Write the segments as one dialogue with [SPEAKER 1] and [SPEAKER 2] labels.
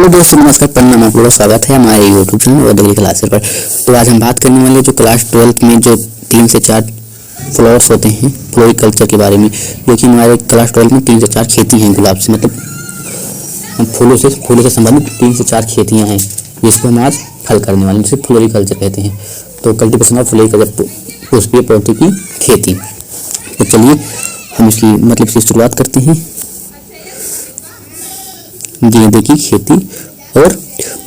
[SPEAKER 1] Hello दोस्तों, नमस्कार, प्रणाम। आप लोगों का स्वागत है हमारे यूट्यूब चैनल और डिग्री क्लासेस पर। तो आज हम बात करने वाले जो क्लास 12 में जो 3 से 4 फ्लोर्स होते हैं फ्लोरिकल्चर के बारे में, जो कि हमारे क्लास 12 में 3 से 4 खेती हैं गुलाब से, मतलब फूलों से संबंधित 3 से 4 खेतियाँ हैं जिसको हम आज हल करने वाले हैं, जिसे फ्लोरिकल्चर कहते हैं। तो कल्टीवेशन ऑफ फ्लोरिकल्चर, पुष्पीय पौधों की खेती। तो चलिए हम इसकी शुरुआत करते हैं। गेंदे की खेती और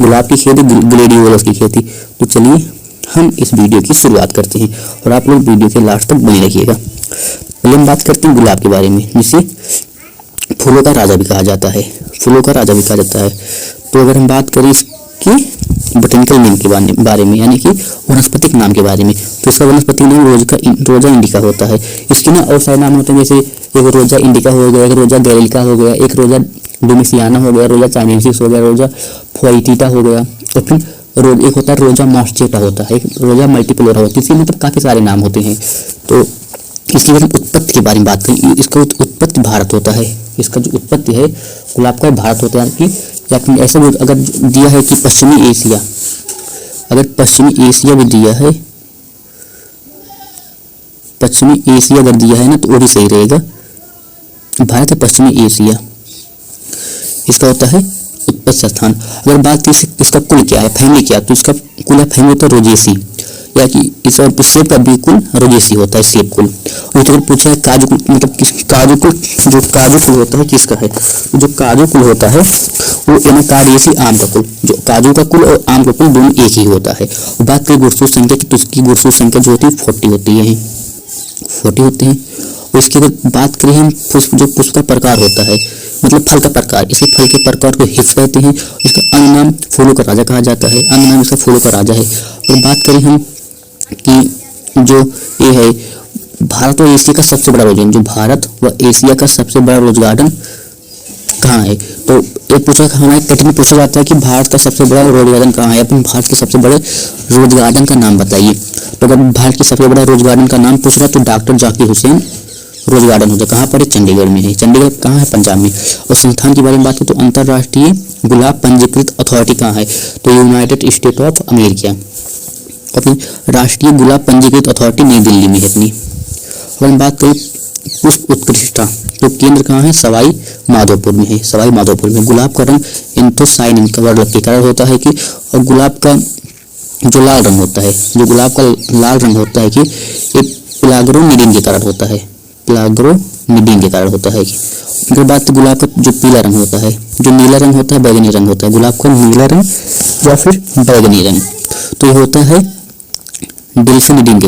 [SPEAKER 1] गुलाब की खेती, ग्लेडियोलस की खेती। तो चलिए हम इस वीडियो की शुरुआत करते हैं और आप लोग वीडियो के लास्ट तक बने रहिएगा। पहले हम बात करते हैं गुलाब के बारे में, जिसे फूलों का राजा भी कहा जाता है। तो अगर हम बात करें इसकी बोटेनिकल नेम के बारे में, यानी कि वनस्पतिक नाम के बारे में, तो इसका वनस्पतिक नाम रोजा इंडिका होता है। इसके ना और सारे नाम होते हैं, जैसे एक रोजा इंडिका हो गया, एक रोजा गैरिलिका हो गया, एक रोजा डोमिसियाना हो गया, रोजा चाइनेसिस हो गया, रोजा फोइटिटा हो गया, और फिर एक होता है रोजा मॉस्चेटा होता है, एक रोजा मल्टीप्लोरा होती है। इसके मतलब काफ़ी सारे नाम होते हैं। तो इसकी अगर उत्पत्ति के बारे में बात करें, इसका उत्पत्ति भारत होता है। इसका जो उत्पत्ति है गुलाब का भारत होता है, या फिर ऐसा अगर दिया है कि पश्चिमी एशिया, अगर पश्चिमी एशिया भी दिया है, पश्चिमी एशिया अगर दिया है ना, तो वो भी सही रहेगा। भारत है पश्चिमी एशिया, इसका होता है उत्पत्ति स्थान। अगर बात की इसका कुल क्या है, फैमिली क्या, तो इसका कुल है फैमिली होता है रोजेसी, या कि इसका सेब का भी कुल रोजेसी होता है, सेब कुल। और तो पूछा है काजू कुल, मतलब काजू कुल, जो काजू कुल होता है किसका है, जो काजू कुल होता है वो एनाकार्डियेसी आम का कुल, जो काजू का कुल और आम का कुल दोनों एक ही होता है। और बात करें गुणसूत्र संख्या की, तो इसकी गुणसूत्र संख्या जो होती है 40 होती है। और इसकी अगर बात करें हम पुष्प का प्रकार होता है, मतलब फल का प्रकार, इसी फल के प्रकार को हिप्स कहते हैं। इसका अंग नाम फूलों का राजा कहा जाता है, अंग नाम इसका फूलों का राजा है। और बात करें हम कि जो ये है भारत और एशिया का सबसे बड़ा रोज गार्डन, जो भारत व एशिया का सबसे बड़ा रोज गार्डन कहाँ है, तो ये हमारे कठिन में पूछा जाता है कि भारत का सबसे बड़ा रोज गार्डन कहाँ है, अपने भारत के सबसे बड़े रोज गार्डन का नाम बताइए। तो अगर भारत के सबसे बड़ा रोज गार्डन का नाम पूछ रहा है तो doctor Zakir Hussain rose garden होता है। कहाँ पर है? चंडीगढ़ में है। चंडीगढ़ कहाँ है? पंजाब में। और संस्थान के बारे में बात करें तो अंतर्राष्ट्रीय गुलाब पंजीकृत अथॉरिटी कहाँ है, तो यूनाइटेड स्टेट ऑफ अमेरिका। अपनी राष्ट्रीय गुलाब पंजीकृत अथॉरिटी नई दिल्ली में है अपनी। और हम बात करें पुष्प उत्कृष्टता, तो केंद्र कहाँ है? सवाई माधोपुर में है, सवाई माधोपुर में। गुलाब का रंग एंथोसायनिन का वर्ग के कारण होता है कि, और गुलाब का जो लाल रंग होता है, जो गुलाब का लाल रंग होता है कि एक प्लाग्रोनिडिन के कारण होता है, प्लाग्रोनिडिन के कारण होता है। फिर बात गुलाब का जो पीला रंग होता है, जो नीला रंग होता है, बैगनी रंग होता है, गुलाब का नीला रंग या फिर बैगनी रंग, तो ये होता है डेल्फिनिडिन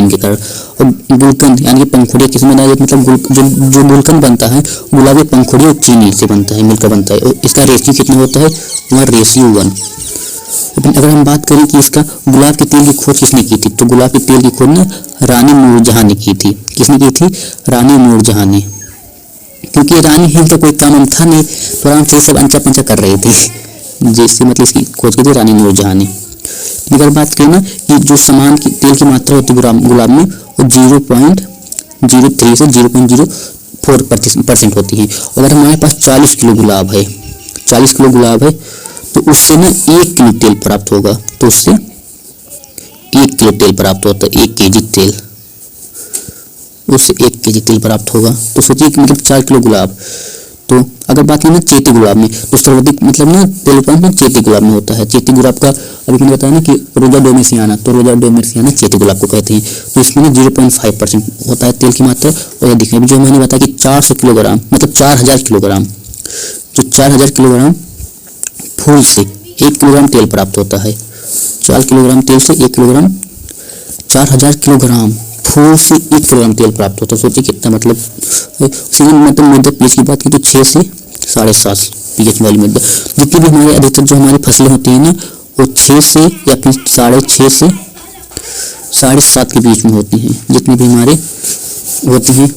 [SPEAKER 1] के कारण। और गुलकंद यानी पंखुड़ी किसमें बनाया जाता है, मतलब जो गुलकंद बनता है गुलाब की पंखुड़ी और चीनी से बनता है, मिलकर बनता है। और इसका रेशियो कितना होता है? वहाँ रेशियो 1। अगर हम बात करें कि इसका गुलाब के तेल की खोज किसने की थी, तो गुलाब के तेल की खोज ना रानी नूरजहां ने की थी। किसने की थी? रानी नूरजहां ने। क्योंकि रानी है तो कोई काम था नहीं, तो आराम से सब अंचा पंचा कर रहे थे, जैसे मतलब इसकी खोज की थी रानी नूरजहां ने। अगर बात करें ना कि जो समान की तेल की मात्रा होती है गुलाब में, वो 0.03 से 0.04% होती है। अगर हमारे पास 40 किलो गुलाब है, तो उससे ना 1 किलो तेल प्राप्त होगा, तो उससे 1 किलो तेल प्राप्त होता है, 1 केजी तेल, उससे 1 केजी तेल प्राप्त होगा। तो सोचिए कि मतलब 4 किलो गुलाब। तो अगर बात करें ना चेती गुलाब में, तो सर्वाधिक मतलब ना तेल उत्पादन चेती गुलाब में होता है। चेती गुलाब का अभी मैंने बताया ना कि रोजा डोमिसियाना, तो रोजा डोमिसियाना चेती गुलाब को कहते हैं। तो इसमें ना 0.5% होता है तेल की मात्रा। और यह दिखें जो मैंने बताया कि 400 किलोग्राम मतलब 4000 किलोग्राम, जो 4000 किलोग्राम फूल से 1 किलोग्राम तेल प्राप्त होता है। 4 किलोग्राम तेल से 1 किलोग्राम, 4000 किलोग्राम फूल से 1 किलोग्राम तेल प्राप्त होता है। सोचिए कितना मतलब मृदा पीएच की बात की तो 6 से 7.5 पीएच वाली मृदा। जितनी भी हमारे अधिकतर जो हमारी फसलें होती हैं ना, वो 6 से या फिर 6.5 से 7.5 के बीच में होती हैं, जितनी भी हमारे होती हैं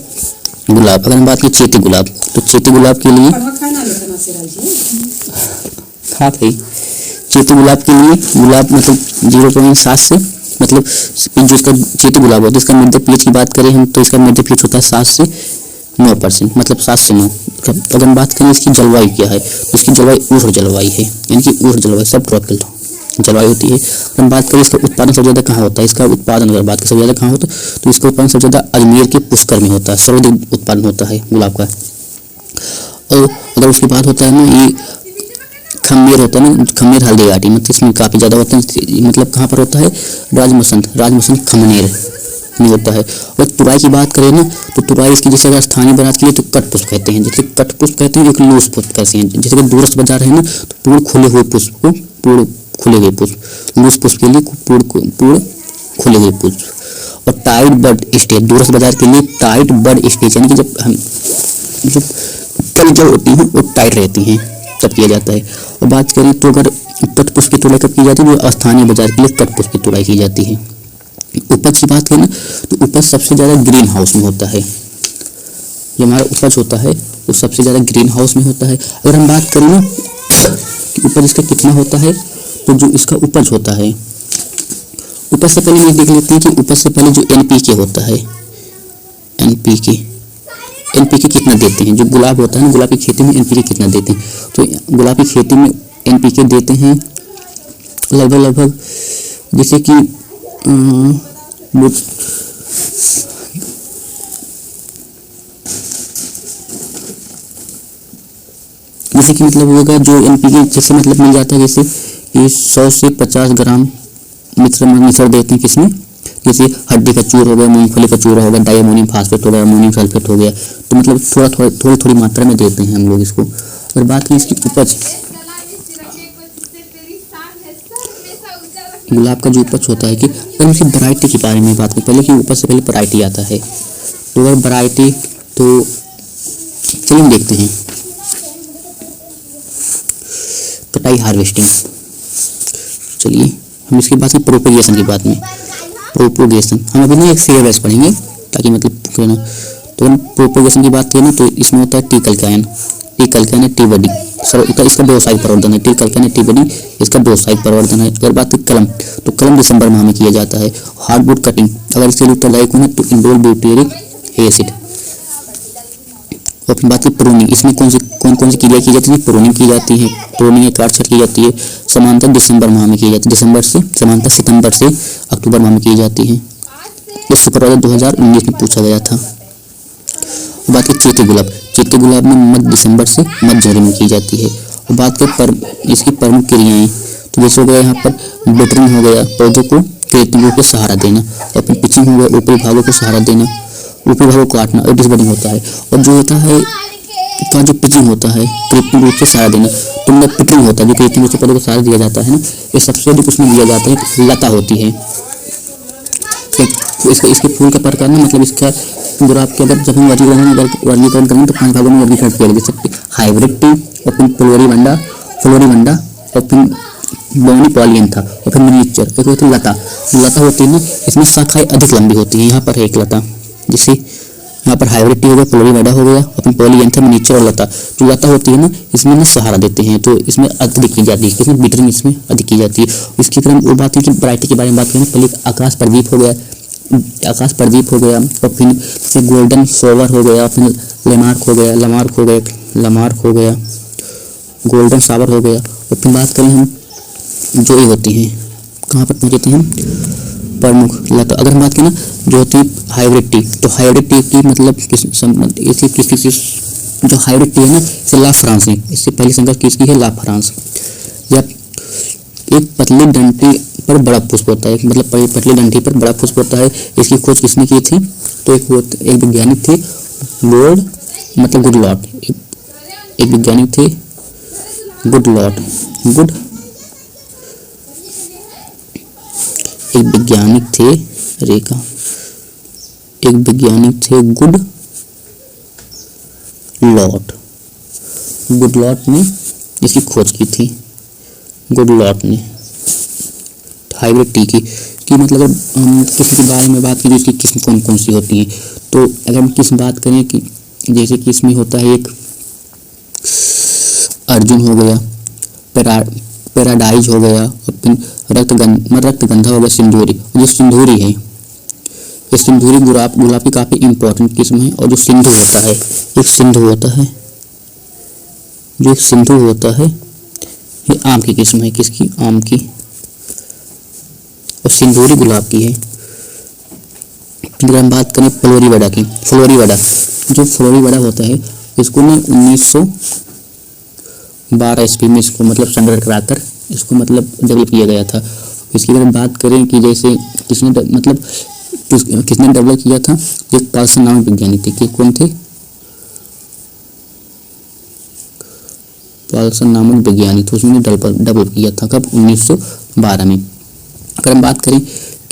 [SPEAKER 1] गुलाब। अगर हम बात करें चेती गुलाब, तो चेती गुलाब के लिए चेती गुलाब के लिए गुलाब मतलब 0.7 से, मतलब जो इसका चेती गुलाब होता है इसका मध्य पीएच की बात करें हम, तो इसका मध्य पीएच होता है 7 से 9%, मतलब 7 से 9। अगर हम बात करें इसकी जलवायु क्या है, तो इसकी जलवायु उष्ण जलवायु है, यानी कि उष्ण जलवायु, सब ट्रॉपिकल जलवायु होती है। अगर हम बात करें इसका उत्पादन सबसे ज़्यादा कहाँ होता है, इसका उत्पादन अगर बात करें सबसे ज़्यादा कहाँ होता है, तो इसका उत्पादन सबसे ज़्यादा अजमेर के पुष्कर में होता है, सर्वाधिक उत्पादन होता है गुलाब का। और अगर उसकी बात होता है ना, ये खमीर होता है ना, खमीर हल्दी घाटी, मतलब इसमें काफ़ी ज़्यादा होता है, मतलब कहाँ पर होता है, राजमसंद खमनेर में होता है। और तुराई की बात करें ना, तो तुराई इसकी जैसे अगर स्थानीय बात के लिए तो कटपुष्प कहते हैं, जैसे कटपुष्प कहते हैं, एक लूज पुष्प कहते हैं। जैसे कि दूरस्थ बाजार है ना, तो पूर्ण खुले हुए पुष्प को पूर्ण खुले हुए पुष्प, लूज पुष्प के लिए पूर्ण खुले हुए पुष्प। और टाइट बड स्टेज, दूरस्थ बाजार के लिए टाइट बड स्टेज, यानी कि जब हम जो कलियां होती हैं वो टाइट रहती हैं तब किया जाता है। और बात करें तो अगर कटपुष्प की तुड़ाई कब की जाती है, तो स्थानीय बाजार के लिए कटपुष्प की तुड़ाई की जाती है। उपज की बात करें ना, तो उपज सबसे ज़्यादा ग्रीन हाउस में होता है, जो हमारा उपज होता है वो सबसे ज़्यादा ग्रीन हाउस में होता है। अगर हम बात करें ना कि उपज इसका कितना होता है, तो जो इसका उपज होता है, उपज से पहले ये देख लेते हैं कि उपज से पहले जो NPK होता है, NPK कितना देते हैं, जो गुलाब होता है ना, गुलाब की खेती में NPK कितना देते हैं, तो गुलाब की खेती में NPK देते हैं लगभग जैसे कि मतलब होगा जो NPK जैसे मतलब मिल जाता है, जैसे कि 100 से 50 ग्राम मिश्र देते हैं किसमें, जैसे हड्डी का चूर हो गया, मूंगफली का चूरा हो गया, डाइअमोनियम फास्फेट हो गया, अमोनियम सल्फेट हो गया, तो मतलब थोड़ी मात्रा में देते हैं हम लोग इसको। और बात करें इसकी उपज, गुलाब का जो उपज होता है कि अगर इसकी वैरायटी के बारे में बात करें, पहले कि उपज से पहले वैरायटी आता है, तो अगर वैरायटी तो चलिए हम देखते हैं कटाई हार्वेस्टिंग। चलिए हम इसकी बात करें प्रोपेगेशन की बात में, प्रोपोगेशन हम अभी ना एक CRS पढ़ेंगे ताकि मतलब ना, तो हम प्रोपोगेशन की बात करें ना, तो इसमें होता है टी कल्कायन टी बडी, इसका व्यावसायिक प्रवर्धन है, टी कल्कायन टी बडी इसका व्यावसायिक प्रवर्धन है। अगर बात करें कलम, तो कलम दिसंबर माह में किया जाता है। हार्डवुड कटिंग, अगर इसके लिए उत्तरदायी कौन है, तो इंडोल ब्यूटेरिक एसिड। और फिर बात करें प्रूनिंग, इसमें कौन सी क्रिया की जाती है, प्रूनिंग की जाती है, प्रूनिंग काट छांट की जाती है। समानता दिसंबर माह में की जाती है, समानता सितंबर से अक्टूबर माह में की जाती है। इस पर 2019 में पूछा गया था। बात करें चैती गुलाब में मध्य दिसंबर से मध्य जनवरी में की जाती है। और बात करें इसकी प्रमुख क्रियाएं, तो जैसे हो गया यहाँ पर बटरिंग हो गया, पौधों को कृत्रिम रूप से सहारा देना, और फिर पिचिंग हो गया, ऊपरी भागों को सहारा देना, ऊपरी भागों को काटना, और डिसबडिंग होता है। और जो होता है का जो पिचिंग होता है, कृत्रिम रूप से सहारा देना, तो मतलब पिचिंग होता है जो कृत्रिम रूप से पौधों को सहारा दिया जाता है ना, ये सबसे अधिक उसमें दिया जाता है, लता होती है। तो इसके फूल का प्रकार ना, मतलब इसका गुलाब के अगर जब हम वर्गीकरण करेंगे तो 5 भागों में वर्गीकरण किया गया, जैसे हाइब्रिड टी, और फिर फ्लोरीबंडा, और फिर बोनी पॉलियंथा, और फिर मिनिएचर। एक होती है लता होती है ना, इसमें शाखाएं अधिक लंबी होती है। यहाँ पर है एक लता, जैसे यहाँ पर हाइब्रिड टी हो गया, फ्लोरीबंडा हो गया, और फिर पॉलियंथा, मिनिएचर और लता। जो लता होती है ना, इसमें ना सहारा देते हैं, तो इसमें अधिक की जाती है, इसमें बिटरिंग इसमें अधिक की जाती है। इसकी तरह वो बात है कि वैरायटी के बारे में बात करें, पहले आकाश प्रदीप हो गया, और फिर गोल्डन सोवर हो गया, फिर लमार्क हो गया, गोल्डन सावर हो गया। और फिर बात करें हम जो ये होती हैं, कहाँ पर पहुँचते हैं हम, प्रमुख लता। अगर हम बात करें ना जो होती है हाइब्रिड टी, तो हाइब्रिड टी की मतलब जो हाइब्रिड टी है ना, इसे ला फ्रांस में, इससे पहली संख्या किसकी है, ला फ्रांस। या एक पतली डंडी पर बड़ा पुष्प होता है, मतलब पतली डंडी पर बड़ा पुष्प होता है। इसकी खोज किसने की थी, तो एक वैज्ञानिक थे लॉर्ड, मतलब गुडलॉट, एक वैज्ञानिक थे गुडलॉट, एक वैज्ञानिक थे गुडलॉट ने इसकी खोज की थी, गुडलॉट ने हाइब्रिड टी की मतलब अगर हम किस्म के बारे में बात करें, इसकी किस्म कौन सी होती है, तो अगर हम किस्म बात करें कि जैसे कि इसमें होता है एक अर्जुन हो गया, पैराडाइज हो गया, और फिर रक्तगंधा हो गया, सिंदूरी। जो सिंदूरी है ये सिंधूरी गुलाब की काफ़ी इंपॉर्टेंट किस्म है। और जो सिंधु होता है, एक सिंधु होता है, जो एक सिंधु होता है ये आम की किस्म है। किसकी? आम की। और सिंधूरी गुलाब की है। अगर हम बात करें फ्लोरीवाडा की, फ्लोरीवाडा, जो फ्लोरीवाडा होता है इसको ना 1912 ईस्वी में इसको मतलब संग्रह कराकर इसको मतलब डेवलप किया गया था। इसकी अगर बात करें कि जैसे किसने डेवलप किया था, एक पार्सन नामक वैज्ञानिक थे। कि कौन थे? पार्सन नामक वैज्ञानिक थे, उसने डेवलप किया था। कब? 1912 में। अगर हम बात करें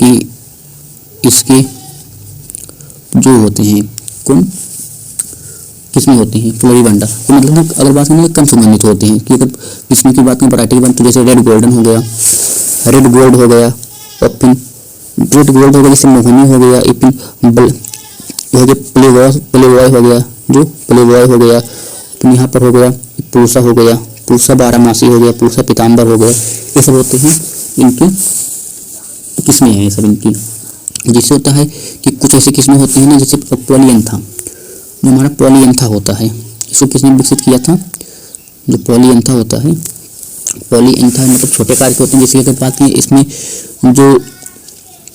[SPEAKER 1] कि इसके जो होते हैं कौन किस्में होती हैं फ्लोरीवाडा, तो मतलब अगर बात करें कम सुगंधित होते हैं। कि अगर किस्में की बात करें वैरायटी की बात, तो जैसे रेड गोल्डन हो गया, रेड गोल्ड हो गया, और फिर रेड गोल्ड हो गया, जैसे मोहनी हो गया, एक प्लेबॉय हो गया, जो प्लेबॉय हो गया, फिर यहाँ पर हो गया पूसा हो गया, पूसा बारहमासी हो गया, पूसा पीताम्बर हो गया। ये सब होते हैं इनकी किस्में हैं, ये सब इनकी। जिससे होता है कि कुछ ऐसी किस्में होती हैं ना, जैसे पॉलियंथा, जो हमारा पॉलियंथा होता है, इसको किसने विकसित किया था? जो पॉलियंथा होता है, पॉलियंथा मतलब छोटे कार्य के होते हैं। जैसे अगर बात करें इसमें जो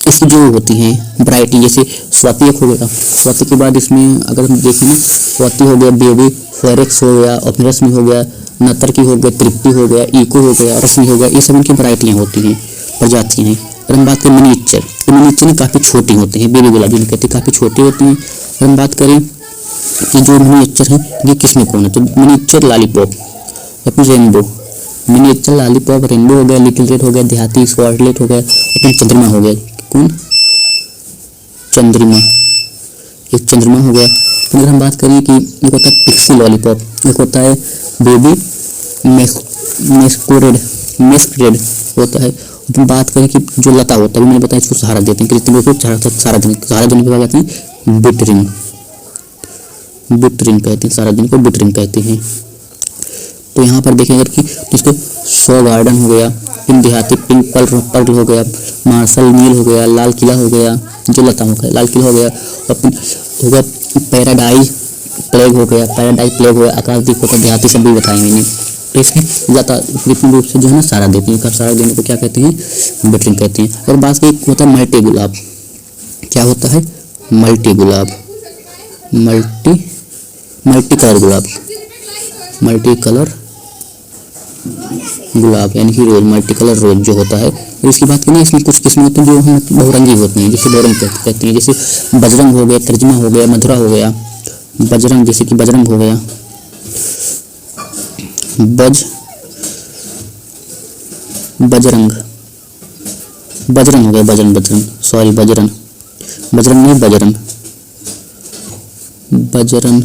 [SPEAKER 1] इसकी जो होती हैं वैरायटी, जैसे स्वाति एक हो गया, स्वाति के बाद इसमें अगर हम देखें ना, स्वाति हो गया, बेबी, फेरेक्स हो गया, और रश्मि हो गया, नतर की हो गया, तृप्ति हो गया, इको हो गया, रश्मि हो गया। ये सब इनकी वैरायटियाँ होती हैं, प्रजातियाँ हैं। अगर हम बात करें मिनीचर, तो मिनीचर काफ़ी छोटी होती हैं, बेबी गुलाब जिन्हें कहते हैं, काफ़ी छोटी होती हैं। अगर हम बात करें कि जो मिनीचर है ये किसमें कौन है, तो मिनीचर लॉलीपॉप या फिर रेनबो, मिनीचर लॉलीपॉप, रेनबो हो गया, लिटिल रेड हो गया, देहाती स्कॉटलेट हो गया, और फिर चंद्रमा हो गया। कौन? चंद्रमा, एक चंद्रमा हो गया। तो अगर हम बात करें कि एक होता है पिक्सी लॉलीपॉप, एक होता है बेबी मेस्क्रेड होता है। तो बात करें कि जो लता होता है, मैंने बताया इसको सहारा देते हैं, कृत्रिम रूप से सहारा देने के बाद कहते हैं बिटरिंग, बिटरिंग कहते हैं, सारा दिन को बिटरिंग कहते हैं। तो यहाँ पर देखें अगर कि तो इसको शो गार्डन हो गया, फिर देहाती पिंक पर्ल हो गया, मार्शल मील हो गया, लाल किला हो गया, जो लता हो गया लाल किला हो गया, और फिर हो गया पैराडाइज प्लेग हो गया, पैराडाइज प्लेग हो गया, आकाशदीप होता है, देहाती सब भी बताए मैंने। तो इसमें ज़्यादा कृत्रिम रूप से जो है ना सारा देते हैं, सारा देने को क्या कहते हैं? बिटरिंग कहते हैं। और बात की होता है मल्टी गुलाब, क्या होता है? मल्टी गुलाब, मल्टी कलर गुलाब, मल्टी कलर गुलाब यानी कि रोज, मल्टी कलर रोज जो होता है। इसकी बात करें इसमें कुछ किस्में होती हैं जो हम बहुरंगी होती हैं, जैसे बहुरंग कहते हैं, जैसे बजरंग हो गया, तर्जमा हो गया, मधुरा हो गया, बजरंग, जैसे कि बजरंग हो गया, बजरंग हो गया, बजरंग, सॉरी बजरंग नहीं,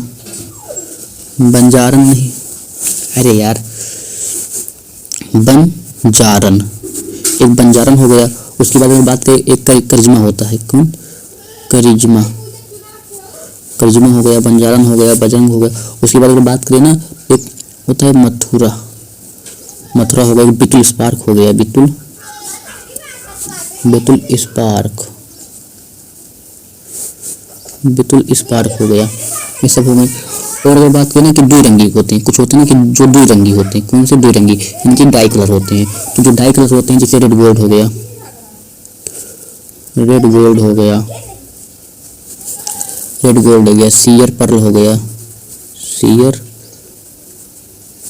[SPEAKER 1] बंजारन नहीं, अरे यार बंजारन, एक बंजारन हो गया। उसके बाद में बात करें एक करिश्मा होता है, कौन? करिश्मा हो गया, बंजारन हो गया, बजरंग हो गया। उसके बाद अगर बात करें ना, एक होता है मथुरा हो गया, बिटुल स्पार्क हो गया, बिटुल स्पार्क हो गया, ये सब हो गए। और अगर बात करें कि द्विरंगी होते हैं, कुछ होते हैं ना कि जो द्विरंगी होते हैं, कौन से द्विरंगी? इनके डाई कलर होते हैं। तो जो डाई कलर होते हैं जैसे रेड गोल्ड हो गया, सीयर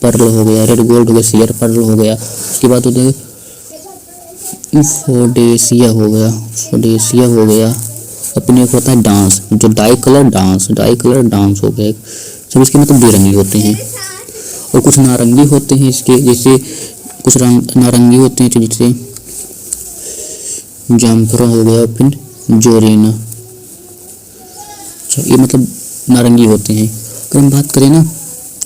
[SPEAKER 1] पर्ल हो गया, रेड गोल्ड हो गया, सीयर पर्ल हो गया। उसके बाद होते हैं फोडेसिया हो गया, अपने एक होता है डांस, जो डाई कलर डांस हो गया। सब इसके मतलब द्विरंगी होते हैं। और कुछ नारंगी होते हैं इसके, जैसे कुछ नारंगी होते हैं जैसे जामफरा हो गया, फिर जोरीना, ये मतलब नारंगी होते हैं। अगर हम बात करें ना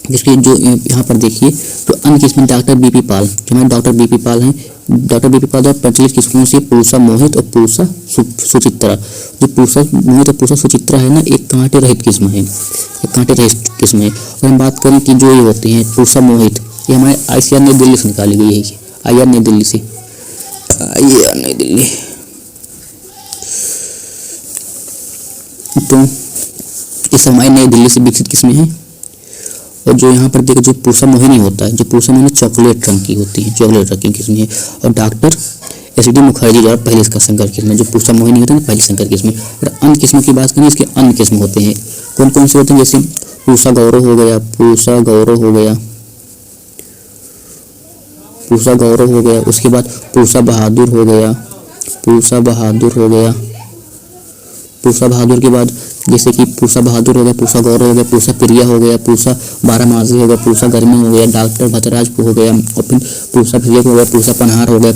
[SPEAKER 1] जिसकी जो यहाँ पर देखिए, तो अन्य किस्में डॉक्टर बीपी पाल, जो हमारे डॉक्टर बीपी पाल हैं, डॉक्टर बीपी पाल द्वारा प्रचलित किस्मों से पूसा मोहित और पूसा सुचित्रा। जो पूसा मोहित और पूसा सुचित्रा है ना, एक कांटे रहित किस्म है, अगर हम बात करें कि जो ये होते हैं पूसा मोहित, ये हमारे ICAR नई दिल्ली से निकाली गई है, ICAR नई दिल्ली तो इस हमारी नई दिल्ली से विकसित किस्में हैं। और जो यहाँ पर देखो जो पूसा मोहिनी होता है, जो पूसा मोहिनी चॉकलेट रंग की होती है, चॉकलेट रंग की किस्में है। और डॉक्टर एस.डी. मुखर्जी द्वारा पहले इसका संकर किस्म है, जो पूसा मोहिनी होता है पहली संकर किस्म। और अन्य किस्मों की बात करें, इसके अन्य किस्म होते हैं। कौन कौन से होते हैं, जैसे पूसा गौरव हो गया, पूसा गौरव हो गया, पूसा गौरव हो गया। उसके बाद पूसा बहादुर हो गया, पूसा बहादुर हो गया। पूसा बहादुर के बाद जैसे कि पूसा बहादुर हो गया, पूसा गौरव हो गया, पूसा प्रिया हो गया, पूसा बारामासी हो गया, पूसा गर्मी हो गया, डॉक्टर भतराज हो गया, और फिर पूसा विवेक हो गया, पूसा पनहार हो गया,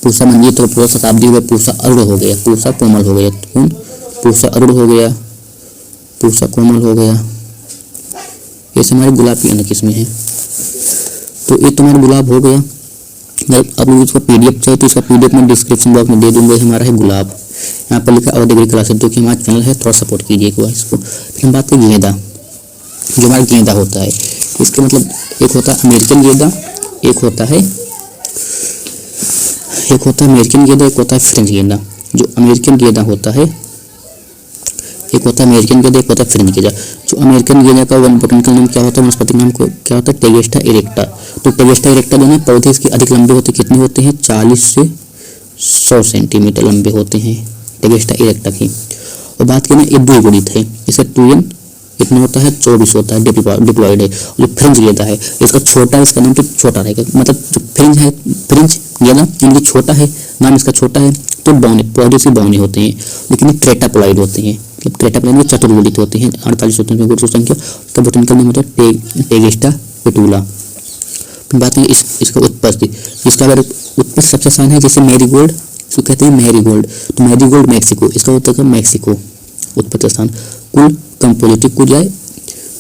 [SPEAKER 1] पूसा मंजीत हो, पूसा शताब्दी हो गया, पूसा अरुण हो गया, पूसा कोमल हो गया, पूसा अरुण हो गया, पूसा कोमल हो गया। ये हमारे गुलाब की अन्य किस्में हैं। तो ये तुम्हारा गुलाब हो गया। अब इसका पीडीएफ चाहिए तो इसका पीडीएफ में डिस्क्रिप्शन बॉक्स में दे दूंगा। हमारा है गुलाब, यहाँ पर लिखा अवध एग्री क्लासेस, जो कि हमारा चैनल है, थोड़ा सपोर्ट कीजिए एक बार इसको। फिर हम बात करें गेंदा, जो हमारा गेंदा होता है, इसके मतलब एक होता है अमेरिकन गेंदा, एक होता है अमेरिकन गेंदा, एक होता है फ्रेंच गेंदा। जो अमेरिकन गेंदा होता है, एक होता है अमेरिकन गेंदा, एक होता है फ्रेंच गेंदा। जो अमेरिकन गेंदा का बोटैनिकल नाम क्या होता है, वनस्पतिक नाम को क्या होता है, टेगेस्टा इरेक्टा। तो टेगेस्टा इरेक्टा दोनों पौधे इसके अधिक लंबे होते, कितने होते हैं, 40 से 100 सेंटीमीटर लंबे होते हैं टेगेस्टा इरेक्टा की। और बात करें ये द्विगुणित है, इसका ट्यून कितना होता है, 24 होता है, डिप्लॉयड है। जो फ्रेंच गेंदा है इसका छोटा, इसका नाम तो छोटा रहेगा, मतलब जो फ्रेंच है, फ्रेंच गेंदा इनकी छोटा है, नाम इसका छोटा है, तो बौने पौधे से बौने होते हैं, लेकिन ये ट्रेटाप्लॉइड होते हैं। ट्रेटाप्लॉइड में चतुर्गुणित होते हैं, 48 होते हैं गुण संख्या। इसका बोटैनिकल नेम होता है टेगेस्टा पेटूला। बात करें इसका उत्पत्ति, इसका अगर उत्पत्ति सबसे आसान है, जैसे मैरीगोल्ड, इसको कहते हैं मैरीगोल्ड, तो मैरीगोल्ड मैक्सिको, इसका होता है मैक्सिको उत्पत्ति स्थान। कुल कंपोजिटिव कुल जाए,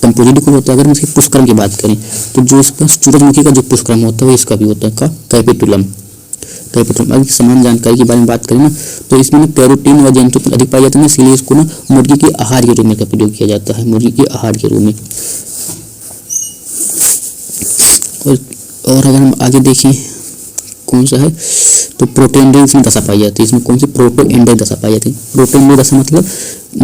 [SPEAKER 1] कंपोजिटिव कुल होता है। अगर हम इसके पुष्कर्म की बात करें तो जो इसका सूरजमुखी का जो पुष्कर्म होता है वो इसका भी होता है, का कैपिटुलम। अब समान जानकारी के बारे में बात करें ना, तो इसमें ना कैरोटीन व जैंथोपीन अधिक पाए जाते हैं, इसलिए इसको ना मुर्गी के आहार के रूप में प्रयोग किया जाता है, मुर्गी के आहार के रूप में। और अगर हम आगे देखें कौन सा है, तो प्रोटोएंड्रियल में दशा पाई जाती है। इसमें कौन सी, प्रोटोएंड्रियल दशा पाई जाती है। प्रोटोएंड्रियल दशा मतलब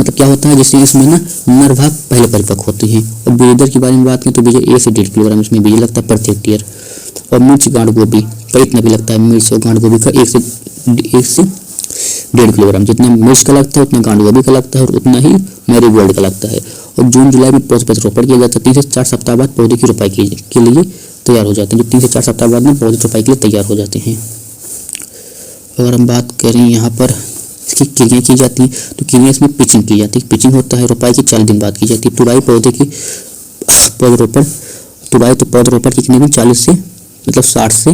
[SPEAKER 1] क्या होता है, जैसे इसमें ना नर भाग पहले परिपक्व होती हैं। और बीजदर की बारे में बात करें तो बीज 1 से 1.5 किलोग्राम इसमें बीज लगता है प्रति हेक्टेयर। और मिर्च गांठ गोभी का इतना भी लगता है, मिर्च और गांठ गोभी का 1 से 1.5 किलोग्राम, जितना मिर्च का लगता है उतना गांठ गोभी का लगता है, और उतना ही मैरीगोल्ड का लगता है। और जून जुलाई में पौधे रोपण किया जाता है। 3 से 4 सप्ताह बाद पौधे की रोपाई के लिए तैयार हो जाते हैं। जो 3 से 4 सप्ताह बाद में पौधे रोपाई के लिए तैयार हो जाते हैं। अगर हम बात करें यहाँ पर इसकी क्रियाएं की जाती हैं, तो क्रियाएं इसमें पिचिंग की जाती है। पिचिंग होता है रोपाई की 40 दिन बाद की जाती है। तुड़ाई पौधे की पौधरोपण, तुड़ाई तो पौधरोपण की कितने दिन, 40 से मतलब 60 से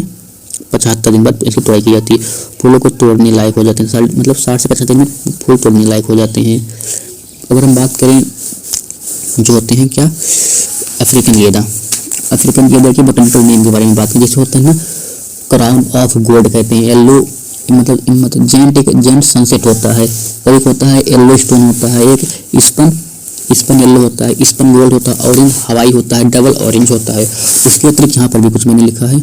[SPEAKER 1] 75 दिन बाद इसकी तुड़ाई की जाती है। फूलों को तोड़ने लायक हो जाते हैं, मतलब 60 से 75 दिन में फूल तोड़ने लायक हो जाते हैं। अगर हम बात करें जो होते हैं क्या, अफ्रीकन गेंदा, अफ्रीकन गेंदा के बोटैनिकल नेम के बारे में बात करें, जैसे होता है ना क्राउन ऑफ गोल्ड कहते हैं, येलो मतलब जेंट सनसेट होता है, और एक होता है येलो स्टोन होता है, एक स्पन येलो होता है, स्पन गोल्ड होता है, ऑरेंज हवाई होता है, डबल ऑरेंज होता है। इसके अतिरिक्त यहाँ पर भी कुछ मैंने लिखा है,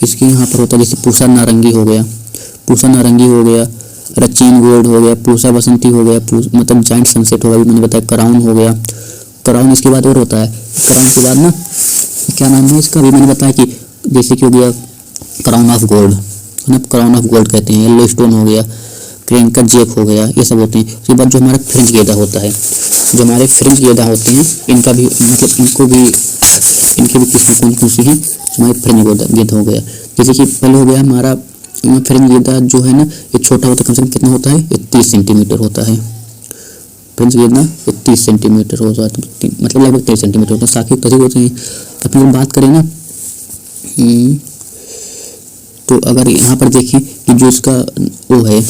[SPEAKER 1] इसके यहाँ पर होता है जैसे पूसा नारंगी हो गया, पूसा नारंगी हो गया, रचीन गोल्ड हो गया, पूसा बसंती हो गया, मतलब जाइंट सनसेट हो गया, मैंने बताया क्राउन हो गया। क्राउन इसके बाद और होता है, क्राउन के बाद ना क्या नाम है इसका, भी मैंने बताया कि जैसे कि हो गया crown of gold, crown of gold कहते हैं, येलो स्टोन हो गया, क्रेंका जेक हो गया, ये सब होते हैं। उसके बाद जो हमारा फ्रेंच गेंदा होता है, जो हमारे फ्रेंच गेंदा होते हैं, इनका भी मतलब इनकी भी किस्में कौन सी हैं, हमारे फ्रेंच गेंदा हो गया। जैसे कि पहले हो गया हमारा फ्रेंच गेंदा जो है ना, ये छोटा होता है, कम से कम कितना होता है, ये 30 सेंटीमीटर होता है। फ्रेंच गेंदा ये 30 सेंटीमीटर हो जाता है, मतलब लगभग 30 सेंटीमीटर होता है। साखी तरीके होते हैं। अपनी बात करें ना, तो अगर यहाँ पर देखें कि जो इसका वो है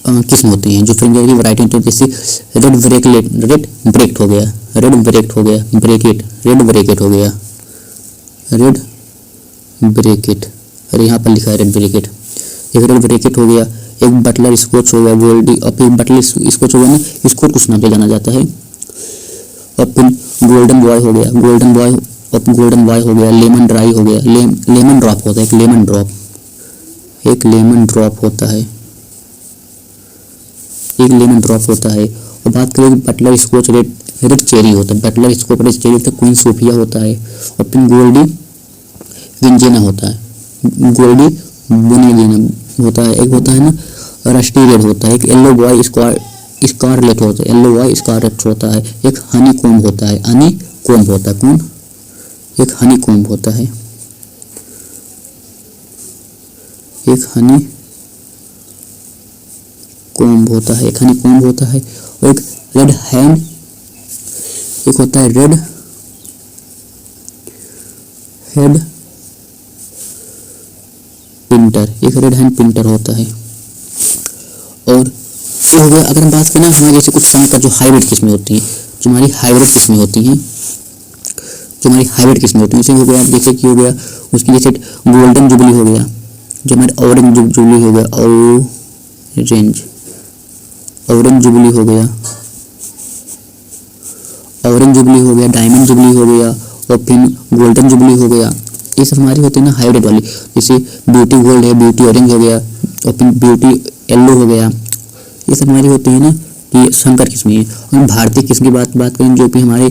[SPEAKER 1] किस्म होती हैं, जो फ्रेंच की वैरायटी होती है, जैसे रेड ब्रेकेट हो गया, रेड ब्रेकेट हो गया, रेड ब्रेकेट, अरे यहाँ पर लिखा है रेड ब्रेकेट, एक रेड ब्रेकेट हो गया, एक बटलर स्कॉच हो गया, गोल्डी, और फिर बटलर स्कॉच हो गया ना, इसको कुछ नाम से जाना जाता है। और फिर गोल्डन बॉय हो गया, गोल्डन बॉय हो गया, लेमन ड्राई हो गया, लेमन ड्रॉप होता है, एक लेमन ड्रॉप होता है। एक लेमन ड्रॉप होता है। और बात करें बटलर स्कॉच रेड चेरी होता है, बटलर स्कॉच रेड चेरी होता है, क्वीन सोफिया होता है, और फिर गोल्डी विंजेना होता है, गोल्डी बुनेलिना होता है, एक होता है ना रस्टी रेड होता है, एक येलो बॉय स्कारलेट होता है, येलो बॉय स्कारलेट होता है, एक हनी कोम्ब होता है, हनी कोम्ब होता है, कौन? एक हनी कोम्ब होता है, एक हनी कोम्ब होता है, एक हनी कोम्ब होता है, और एक रेड हैंड, एक होता है रेड हेड पिंटर, एक रेड हैंड पिंटर होता है। और ये हो गया। अगर हम बात करें हमारे जैसे कुछ संकर जो हाइब्रिड किस्में होती हैं, जो हमारी हाइब्रिड किस्में होती हैं, जो हमारी हाइब्रिड किस्में होती हैं, जैसे हो गया, जैसे कि हो गया उसकी जैसे गोल्डन जुबली हो गया, जो हमारे ऑरेंज जुबली हो गया, ऑरेंज जुबली हो गया, ऑरेंज जुबली हो गया, डायमंड जुबली हो गया, और फिर गोल्डन जुबली हो गया। ये सब हमारी होती है ना हाइब्रिड वाली, जैसे ब्यूटी गोल्ड है, ब्यूटी ऑरेंज हो गया, और फिर ब्यूटी येलो हो गया। ये सब हमारी होती है ना कि संकर किस्में है। और भारतीय किस्म की बात करें जो कि हमारे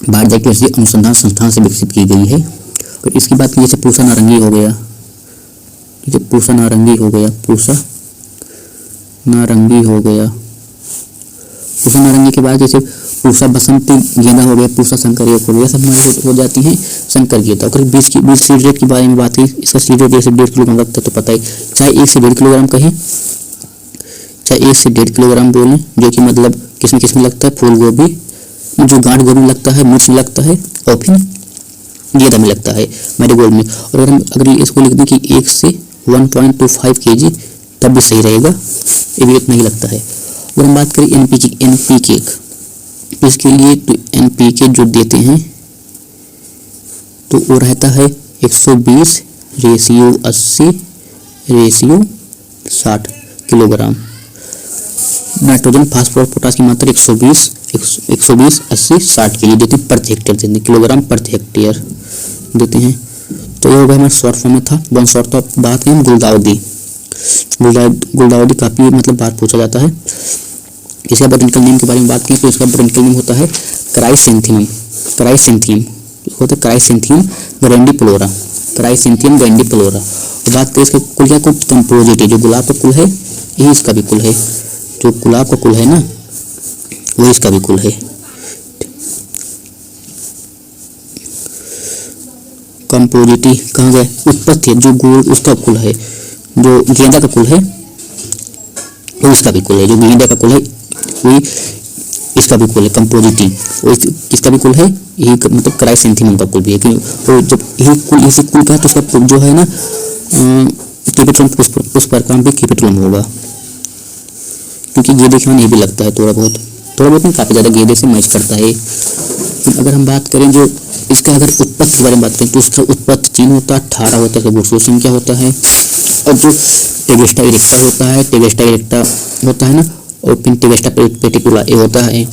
[SPEAKER 1] भारतीय कृषि अनुसंधान संस्थान से विकसित की गई है। और इसकी बात जैसे पूसा नारंगी हो गया, जैसे पूसा नारंगी हो गया, पूसा नारंगी हो गया, पूसा नारंगी के बाद जैसे पूसा बसंती गेंदा हो गया, पूसा संकर एक हो गया, सब हमारी हो जाती हैं संकर गेंदा। अगर 20 सीड रेट के बारे में बात करें, इसका सीड रेट जैसे 1.5 किलोग्राम लगता है तो पता ही, चाहे 1 से 1.5 किलोग्राम कहें, चाहे 1 से 1.5 किलोग्राम बोलें, जो कि मतलब किसमें लगता है, फूल गोभी, जो गांठ गोभी में लगता है, मिर्च में लगता है, और फिर गेंदा में लगता है, मैरीगोल्ड में। और अगर इसको लिख दें कि 1 से 1.25 kg तब भी सही रहेगा, ये भी इतना ही लगता है। अगर हम बात करें एनपीके तो इसके लिए तो एनपीके जो देते हैं तो वो रहता है 120 ratio 80 ratio 60 kilogram. Nitrogen phosphorus potash की मात्रा 120 80 60 के लिए देते हैं, प्रति हेक्टेयर देते हैं, किलोग्राम प्रति हेक्टेयर देते हैं। तो ये हो गया हमारा शॉर्ट फॉर्म में था। वन शॉर्ट तो बात करें गुलदाउदी, गुलदाउदी काफ़ी मतलब बात पूछा जाता है। इसका बोटेनिकल नेम के बारे में बात करें तो इसका बोटेनिकल नेम होता है क्राइसेंथियम, होता है क्राइसेंथियम ग्रैंडिफलोरा, क्राइसेंथियम ग्रैंडिफलोरा। और बात करें इसका कुल क्या, कुल कंपोजिटी, जो गुलाब का कुल है यही इसका भी कुल है, जो गुलाब का कुल है ना वो इसका भी कुल है। कंपोजिटी कहाँ गए, उत्पत्ति, जो गोल उसका कुल है, जो गेंदा का कुल है वो इसका भी कुल है, जो गेंदा का कुल है वही इसका भी कुल है। कंपोजिटी किसका भी कुल है, यही मतलब क्राइसेंथियम का कुल भी है। तो जब यही कुल इसी कुल का है तो उसका जो है ना कैपिटलम पुष्परकाम भी कैपिटलम होगा, क्योंकि गेंदे के नहीं भी लगता है थोड़ा बहुत नहीं, काफ़ी ज़्यादा गेंदे से मैच करता है। अगर हम बात करें जो इसका अगर उत्पत्ति के बारे में बात करें तो उसका उत्पत्ति चिन्ह होता है, 18 होता है, गुणसूत्र संख्या होता है, और जो टेगेस्टा इरेक्टा होता है ना, और फिर टेगेस्टा पेटिकुला ये होता है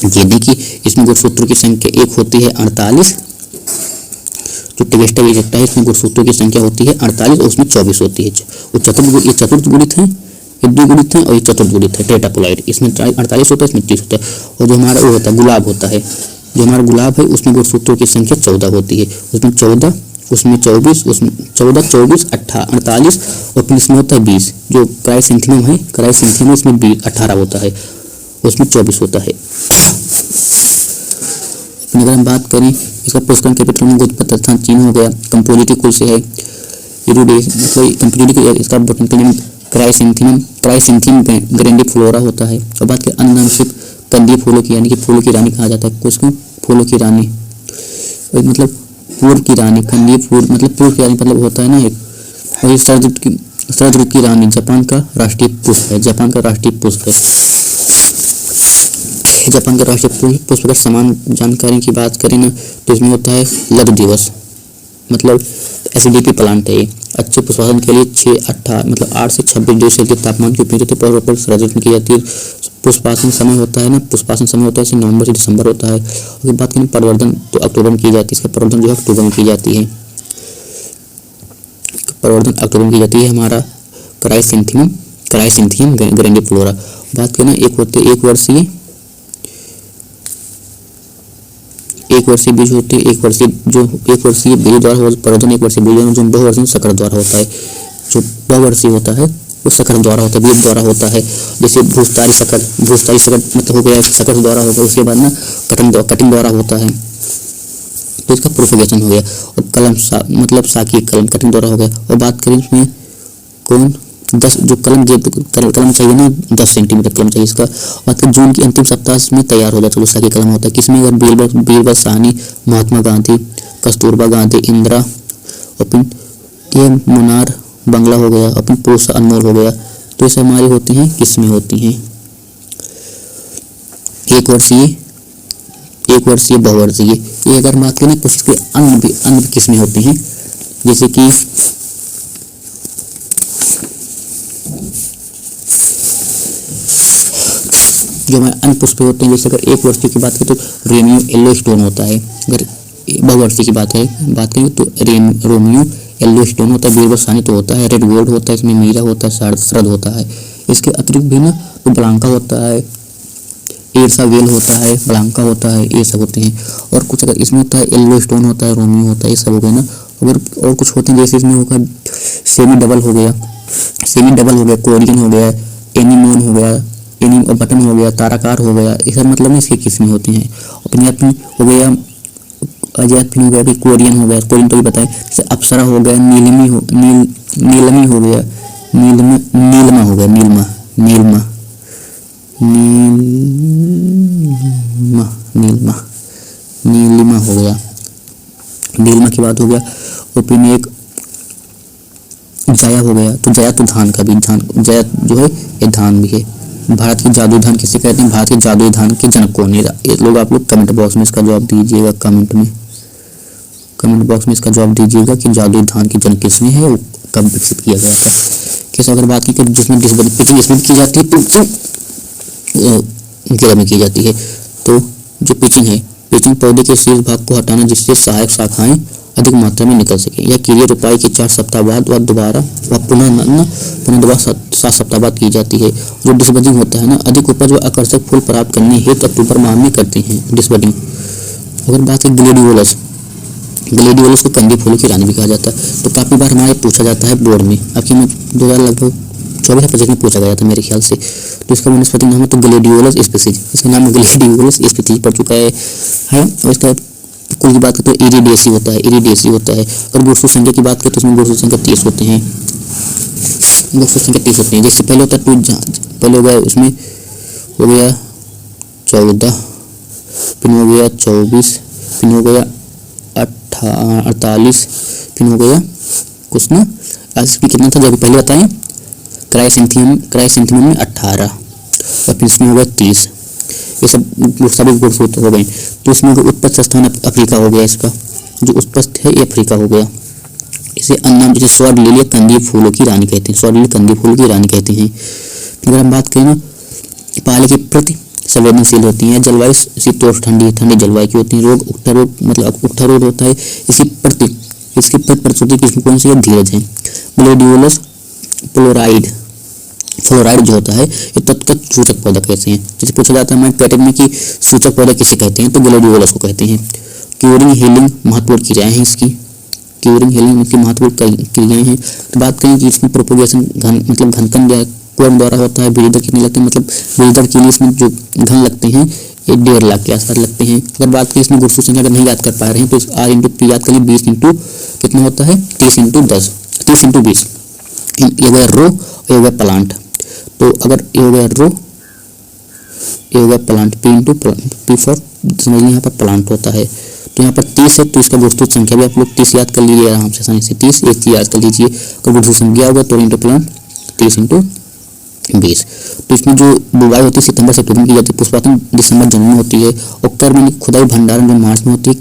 [SPEAKER 1] गेंदे की। इसमें गुणसूत्रों की संख्या 1 होती है 48, जो टेगेस्टा इरेक्टा है इसमें गुणसूत्रों की संख्या होती है 48 और उसमें 24 होती है। वो चतुर्थ गुणित है, ये द्विगुणित है और ये चतुर्थ गुणित है, टेट्रापोलाइड। इसमें 48 होता है, इसमें 30 होता है। और जो हमारा वो होता है गुलाब होता है, जो हमारा गुलाब है उसमें गुणसूत्रों की संख्या 14 होती है, उसमें 14, उसमें 24, उसमें 14, 24, 48 और फिर इसमें होता है 20। जो क्राइसेंथियम है इसमें 18 होता है, उसमें 24 होता है। अगर हम बात करें इसका पुष्पन कैपिटल में उत्पत्ति स्थान चीन हो गया, कंपोजिटी कुल से है, कंपोजिटी इसका बोटेनिकल नेम क्राइसेंथियम ग्रैंडिफलोरा होता है। और बात करें अनुनांशिक कंदीय फूलों की, यानी कि फूलों की रानी कहा जाता है उसको, फूलों की रानी मतलब पूर्व की रानी, कंदीय फूल मतलब पूर्व की रानी मतलब होता है ना एक। और ये शरद ऋतु की रानी जापान का राष्ट्रीय पुष्प है, जापान का राष्ट्रीय पुष्प अगर समान जानकारी की बात करें ना तो इसमें होता है लघु दिवस, मतलब एसिडिटी प्लांट है। अच्छे पुष्पासन के लिए 8 से 26 डिग्री सेल्सियस तापमान की उपयोग होती है, शरद ऋतु में की जाती है। पुष्पासन समय होता है नवंबर से दिसंबर होता है। अगर बात करें प्रवर्धन तो अक्टूबर में की जाती है, इसका प्रवर्धन जो है अक्टूबर में की जाती है, हमारा क्राइसेंथियम ग्रैंडिफलोरा। बात करें एक होते एक वर्षीय बीज होते हैं, एक वर्षीय बीज द्वारा प्रवर्धन, एक वर्षीय बीज जो बहुवर्षीय शकर द्वारा होता है। जो बहुवर्षीय होता है वो शकर द्वारा होता है, बीज द्वारा होता है। जैसे भूस्तारी शकर मतलब हो गया शकर द्वारा होगा। उसके बाद ना कटिंग द्वारा होता है, तो इसका प्रोपगेशन हो गया। और कलम मतलब साकी कलम कटिंग द्वारा हो गया। और बात करें इसमें कौन 10 जो कलम चाहिए ना 10 सेंटीमीटर कलम चाहिए इसका। बात करें जून की अंतिम सप्ताह में तैयार हो जाता है जो साकी कलम होता है। किसमें? अगर बीरबल साहनी, महात्मा गांधी, कस्तूरबा गांधी, इंदिरा और फिर ये मुनार बंगला हो गया, अपनी पुरुष अनमोल हो गया। तो ये हमारी होती हैं किसमें होती हैं? एक वर्षीय बहुवर्षीय। ये अगर बात करें कुछ के अन्य भी किस्में होती हैं, जैसे कि जो हमारे अन्य पुष्प होते हैं। जैसे अगर एक वर्षीय की बात करें तो रोमियो येलो स्टोन होता है। अगर बहुवर्षीय की बात करें तो रोमियो येलो स्टोन होता है। बीरबल साहनी तो होता है रेड गोल्ड होता है, इसमें मीरा होता है, शरद होता है। इसके अतिरिक्त भी ना तो ब्लांका होता है, एर्सा वेल होता है, ब्लांका होता है, ये सब होते हैं। और कुछ अगर इसमें होता है येलो स्टोन होता है, रोमियो होता है, ये सब हो गए ना। अगर और कुछ होते हैं जैसे इसमें होगा सेमी डबल हो गया, कोरियन हो गया, एनीमोन हो गया, और बटन हो गया, ताराकार हो गया। ये सब मतलब इसके किस्में होती हैं। अपने आप में हो गया अजैत फिन हो गया, कोरियन हो गया, कोरियन तो भी बताएं। जैसे अप्सरा हो गया, नीलमी हो गया, नीलमा हो गया, नीलिमा हो गया, नीलिमा की बात हो गया। और फिर एक जया हो गया। तो जया तो धान का भी, जया जो है ये धान भी है। भारत की जादुई धान किसे कहते हैं? भारत के जादुई धान के जनक कौन है? ये लोग आप लोग कमेंट बॉक्स में इसका जवाब दीजिएगा। कमेंट बॉक्स में इसका जवाब दीजिएगा कि जादुई धान की जनक किसने है, वो कब विकसित किया गया था। कैसे अगर बात की जिसमें पिचिंग इसमें की जाती है, घेरा में की जाती है। तो जो पिचिंग पौधे के शीर्ष भाग को हटाना जिससे सहायक शाखाएं अधिक मात्रा में निकल सके। यह क्रिया रोपाई के 4 सप्ताह बाद व पुनः दोबारा 7 सप्ताह बाद की जाती है। जो डिसबडिंग होता है ना, अधिक उपज व आकर्षक फूल प्राप्त करने हेतु अक्टूबर माह में करते हैं डिसबडिंग। अगर बात की ग्लेडियोलस को कंदी फूलों की रानी भी कहा जाता है। तो काफी बार हमारे पूछा जाता है बोर्ड में, आपकी में 2024 में पूछा गया था मेरे ख्याल से। तो इसका वनस्पति नाम है तो ग्लेडियोलस स्पीसीज, इसका नाम ग्लेडियोलस स्पीसीज पड़ चुका है। और इसका कुल की बात करें तो इरिडेसी होता है। और गुणसूत्र संख्या की बात करें तो इसमें गुणसूत्र संख्या 30 होते हैं। जैसे पहले होता है पहले हो गया उसमें हो गया 14, फिर हो गया 24, फिर हो गया 48, फिर हो गया कुछ ना आज भी कितना था जब पहले बताएं। क्राइसेंथेमम में 18 और फिर इसमें हो गया 30। ये सब सभी गुणसूत्र हो गए। तो इसमें उत्पत्ति स्थान अफ्रीका हो गया। इसका जो उत्पत्ति है ये अफ्रीका हो गया। इसे अन्य जैसे स्वर्ण लिली कंदी फूलों की रानी कहते हैं। फिर अगर हम बात करें ना पाले के प्रति संवेदनशील होती है। जलवायु शीतोष्ण ठंडी जलवायु की होती है। रोग उक्था रोग होता है। इसकी प्रति किस्म कौन सी है? धीरज है। ग्लेडियोलस फ्लोराइड जो होता है ये तत्व का सूचक पौधा कहते हैं। जैसे पूछा जाता है हमारे पैटर्न में कि सूचक पौधा किसे कहते हैं, तो ग्लेडियोलस को कहते हैं। क्यूरिंग हीलिंग महत्वपूर्ण क्रियाएं हैं इसकी। महत्वपूर्ण क्रियाएं हैं। तो बात करें कि इसमें प्रोपोगेशन मतलब घनकन कोर्म द्वारा होता है। ब्रीडर कितने लगते हैं, मतलब ब्रीडर के लिए इसमें जो घन लगते हैं ये 1.5 लाख के आसपास लगते हैं। अगर बात करें इसमें गुणसूत्र संख्या अगर नहीं याद कर पा रहे हैं तो R इंटू पी याद करिए। 20 इंटू कितना होता है 30 इंटू 10, 30 इंटू 20। ये हो गया रो, ये हो गया प्लांट। तो अगर ये हो गया रो, ये हो गया प्लांट, पी फॉर समझ लीजिए यहाँ पर प्लांट होता है। तो यहाँ पर 30 है तो इसका गुणसूत्र संख्या भी आप लोग 30 याद कर लीजिए आराम से, आसानी से 30 एक याद कर लीजिए। अगर गुणसूत्र संख्या होगा तो इंटू प्लांट 30 इंटू 20। तो इसमें जो बुवाई होती है सितंबर से अक्टूबर में की जाती है। पुष्पातन दिसंबर जनवरी में होती है। और कर्म यानी खुदाई भंडारण जो मार्च में होती है।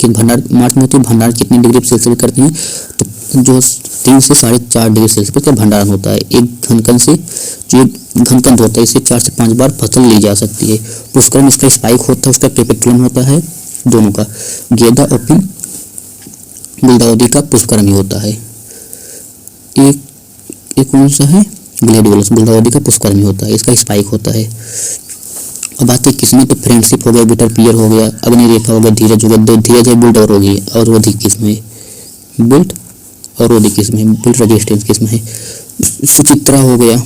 [SPEAKER 1] भंडारण कितने डिग्री सेल्सियस करते हैं, तो जो 3 से 4.5 डिग्री सेल्सियस का भंडारण होता है। एक घनकन से जो घनकन होता है इससे 4 से 5 बार फसल ली जा सकती है। पुष्करम इसका स्पाइक होता है, उसका कैपिटलम होता है दोनों का। गेंदा और फिर गुलदाउदी का पुष्करम ही होता है। एक कौन सा है ग्लेडियोलस गुलदाउदी का पुष्कर्मी होता है, इसका स्पाइक होता है। अब बात है किस्में, तो फ्रेंडशिप हो गया, बिटर पियर हो गया, अग्नि रेखा हो गया, धीरज हो गया। धीरज है बिल्ड और होगी और रोधी किस्म है, बिल्ड और रोधी किस्म है, बिल्ड रेजिस्टेंस किस्म है। सुचित्रा हो गया,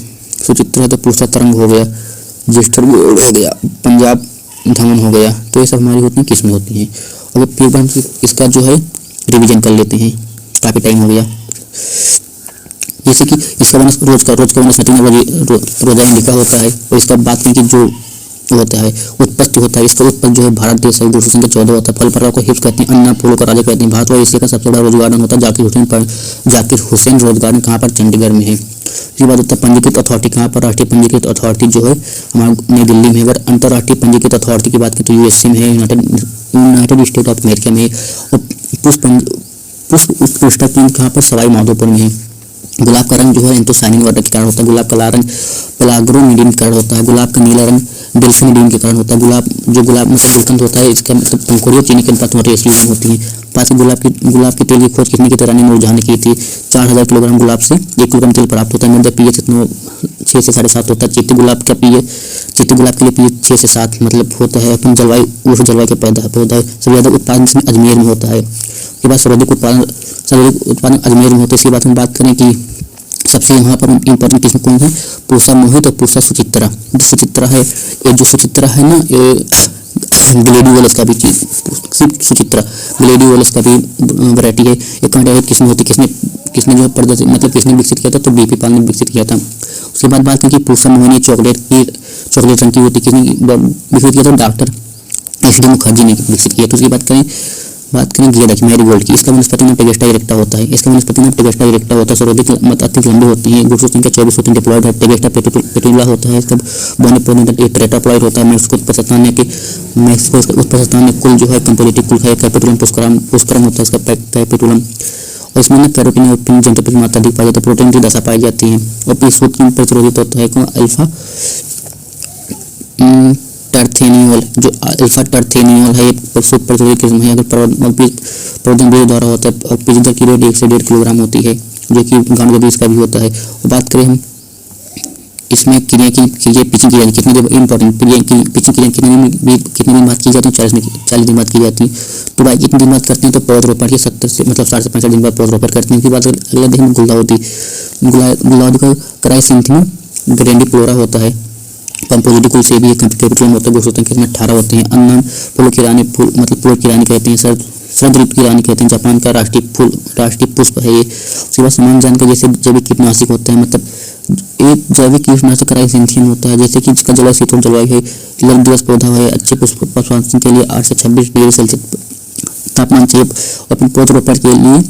[SPEAKER 1] सुचित्रा तो पूर्सा तरंग हो गया, ज्येष्ठ हो गया, पंजाब धमन हो गया। तो ये सब हमारी होती हैं किस्में होती हैं। और फिर हम इसका जो है रिवीजन कर लेते हैं, काफ़ी टाइम हो गया। जैसे कि इसका रोज का वनस्पति में रोजाई लिखा होता है। और इसका बात करें कि जो होता है उत्पत्ति होता है, इसका उत्पत्ति जो है भारत देश है, दूसरी संख्या 14 होता है। फल फलों को हिफ्स कहते हैं, अन्ना फूलों को राजा कहते हैं। भारत और एशिया का सबसे बड़ा रोज गार्डन होता है जाकिर हुसैन रोज गार्डन, कहाँ पर, चंडीगढ़ में है। इसके बाद होता है पंजीकृत अथॉरिटी, कहाँ पर, राष्ट्रीय पंजीकृत अथॉरिटी जो है हमारा नई दिल्ली में। अगर अंतर्राष्ट्रीय पंजीकृत अथॉरिटी की बात करें तो यूएसए में है, यूनाइटेड स्टेट ऑफ अमेरिका में है। और पुष्प उत्कृष्टता केंद्र कहाँ पर, सवाई माधोपुर में है। गुलाब का रंग जो है एंथोसायनिन वाटर के कारण होता है। गुलाब का लाल रंग प्लाग्रोमिडिन के कारण होता है। गुलाब का नीला रंग डेल्फिनिडिन के कारण होता है। गुलाब मतलब गुलकंद होता है, इसका मतलब पंखुड़ी चीनी के अनुपात में रेशियो होती है। पास गुलाब के तेल की खोज किसने की, रानी नूरजहां ने की थी। 4000 किलोग्राम गुलाब से 1 किलोग्राम तेल प्राप्त होता है। मध्य पीएच 6 से 7.5 होता है। चीती गुलाब के लिए पीएच 6 से 7 मतलब होता है। अपन जलवायु उष्ण जलवायु के पौधा है। सबसे ज्यादा उत्पादन इसमें अजमेर में होता है। उसके बाद सर्वाधिक उत्पादन अजमेर में होता है। इसके बाद हम बात करें कि सबसे यहाँ पर इम्पोर्टेंट किस्म कौन है, पूसा मोहित और पूसा सुचित्रा। जो सुचित्रा है, ये जो सुचित्रा है ना, ये ग्लेडियोलस का भी चीज, सिर्फ सुचित्रा ग्लेडियोलस का भी वैरायटी है। ये कहाँ किस्म होती है, किसने जो प्रदर्शित मतलब किसने विकसित किया था, तो बीपी पाल ने विकसित किया था। उसके बाद बात करें कि पूसा मोहिनी चॉकलेट रंग की होती है, किसने विकसित किया था, डॉक्टर एस.डी. मुखर्जी ने विकसित किया। तो उसकी बात करें गेंदा की, मैरीगोल्ड की, इसका वनस्पति नाम टेगेस्टा इरेक्टा होता है। सर्वाधिक अत्यधिक लंबी होती है। गुरुत्व संख्या 24 होती है। डिप्लॉयड है। टेगेस्टा पेटुला होता है। इसका बोने टेट्राप्लॉयड होता है। मैक्सिको उत्तर स्थान में कुल जो है कंपोजिटिव कुल है। कैपिटुलम पुष्करम होता है इसका कैपिटुलम। और इसमें ना कैरोटीन और जनतों की मात्रा अधिक पाई जाती है। प्रोटीन की दशा पाई जाती है। और पीसफुट में प्रतिरोधित होता है अल्फा टर्थेनियोल, जो अल्फा टर्थेनियोल है, ये सूप प्रतिरोधी किस्म है। अगर प्रवर्धन बीज द्वारा होता है। और पीच दर की रेट 1 से 1.5 किलोग्राम होती है, जो कि गांड बीज का भी होता है। और बात करें हम इसमें क्रिया की पिचिंग क्रिया कितनी इंपॉर्टेंट पिचिंग क्रिया कितने दिन बाद की जाती है, 40 दिन बाद की जाती है। तो भाई कितने दिन बाद करते हैं, तो पौधरोपण के 70 से मतलब 60 से 65 दिन बाद पौधरोपण करते हैं। उसके बाद अगला दिन गुलदाउदी का क्राइसेंथेमम ग्रैंडिफ्लोरा होता है। कंपोजिटिव कुल से भी कैपिटुलम होता है। गुरुत्व संख्या 18 होते हैं। अन्नम फूलों की रानी फूलों की रानी कहते हैं। शरद ऋतु की रानी कहते हैं। जापान का राष्ट्रीय पुष्प है ये। उसके बाद समान जानकर जैसे जैविक कीटनाशक होता है, मतलब एक जैविक कीटनाशक क्राइसेंथियम होता है, जैसे कि जिसका जलवायु शीतोष्ण जलवायु है। लघु दिवस पौधा है। अच्छे पुष्पासन के लिए 8 से 26 डिग्री सेल्सियस तापमान चाहिए। और पौधरोपण के लिए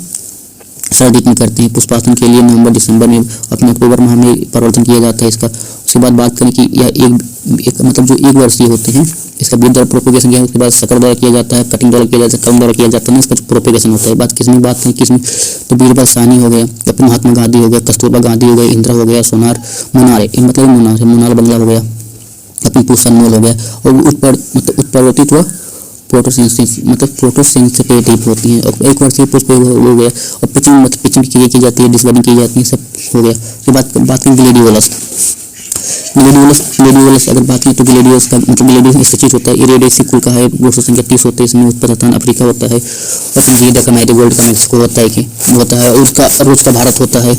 [SPEAKER 1] सर्दी में करते हैं। पुष्पासन के लिए नवंबर दिसंबर में, अपने अक्टूबर माह में प्रवर्धन किया जाता है इसका। उसके बाद बात करें कि यह एक मतलब जो 1 वर्षीय होते हैं, इसका बीज द्वारा प्रोपेगेशन किया। उसके बाद शक्कर द्वारा किया जाता है, कटिंग द्वारा किया जाता है, कलम द्वारा किया जाता है, इसका जो प्रोपेगेशन होता है। बात करें किसमें, तो बीरबल साहनी हो गया, अपने महात्मा गांधी हो गया, कस्तूरबा गांधी हो गया, इंदिरा हो गया, मुनार बंगला हो गया, अपनी पूसा नोल हो गया। और उत्परिवर्तित हुआ फोटोसिंथेटिक होती हैं। और 1 वर्षीय पुष्प हो गया। और पिचिंग की जाती है, डिसबडिंग की जाती है, सब हो गया। फिर बात करें ग्लेडियोलस अगर बात करें तो ग्लेडियोलस का मतलब ग्लेडियोलस इंस्टीट्यूट होता है। इरेडेसी कुल का है। गुरुत्व संख्या 30 होता है। इसमें उत्पत्ति स्थान अफ्रीका होता है। और पंजीदा का मैरीगोल्ड का मैक्सिको होता है। और उसका रोज का भारत होता है।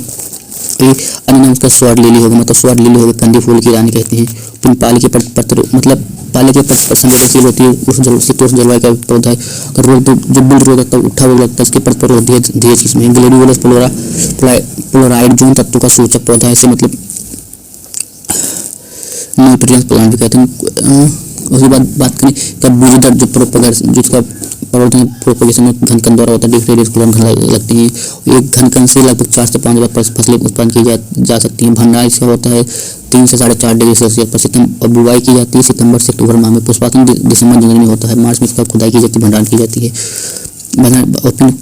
[SPEAKER 1] अन्य नाम उसका स्वर्ण लिली होगा, मतलब स्वर्ण लिली होगा, कंदी फूल की रानी कहते हैं। फिर पाले के पत्र मतलब पाले के पत्र संवेदनशील होती है। उष्ण जलवायु का पौधा है। जो बुल रोग लगता है, उठा रोग लगता है, इसके पत्र पर धीरे इसमें ग्लेडियोलस पोलोराइड जोन तत्व का सूचक पौधा है। इसे मतलब न्यूट्रिएंट्स प्लांट भी कहते हैं। उसके बाद बात करें कब बीजदर जो जिसका प्रोपेगेशन घनकन द्वारा होता है। डिफरेंट लगती हैं। एक घनकन से लगभग 4 से 5 बार फसलें उत्पन्न की जा सकती हैं। भंडार इसका होता है 3 से 4.5 डिग्री सेल्सियस पर। और बुवाई की जाती है सितंबर से अक्टूबर माह में। पुष्पासन दिसंबर जनवरी में होता है। मार्च में इसका खुदाई की जाती है, भंडारण की जाती है।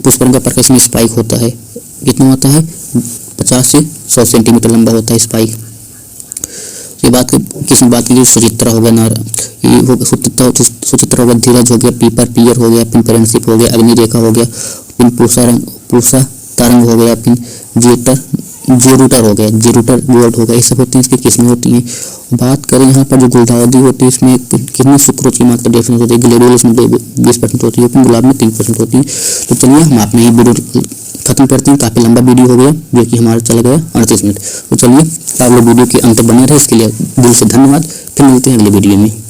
[SPEAKER 1] पुष्पन का प्रकाश में स्पाइक होता है। कितना होता है, 50 से 100 सेंटीमीटर लंबा होता है स्पाइक। ये बात की सुचित्रा हो गया, सुचित्रा हो गया, धीरज हो गया, पीपर पियर हो गया, फिर फ्रेंडशिप हो गया, अग्नि रेखा हो गया, फिर पूसा तारंग हो गया, फिर जेरूटर हो गया, जेरूटर गोल्ड हो गया, ये सब होती हैं, इसकी किस्में होती हैं। बात करें यहाँ पर जो गुलदाउदी होती है इसमें कितने सुक्रोज की मात्रा 1.5% होती है, ग्लेडुलस में 20% होती है, गुलाब में 3% होती है। तो चलिए हम अपने ये वीडियो खत्म करते हैं, काफ़ी लंबा वीडियो हो गया जो कि हमारा चला गया 38 मिनट। तो चलिए आप लोग वीडियो के अंत बने रहे, इसके लिए दिल से धन्यवाद। फिर मिलते हैं अगले वीडियो में।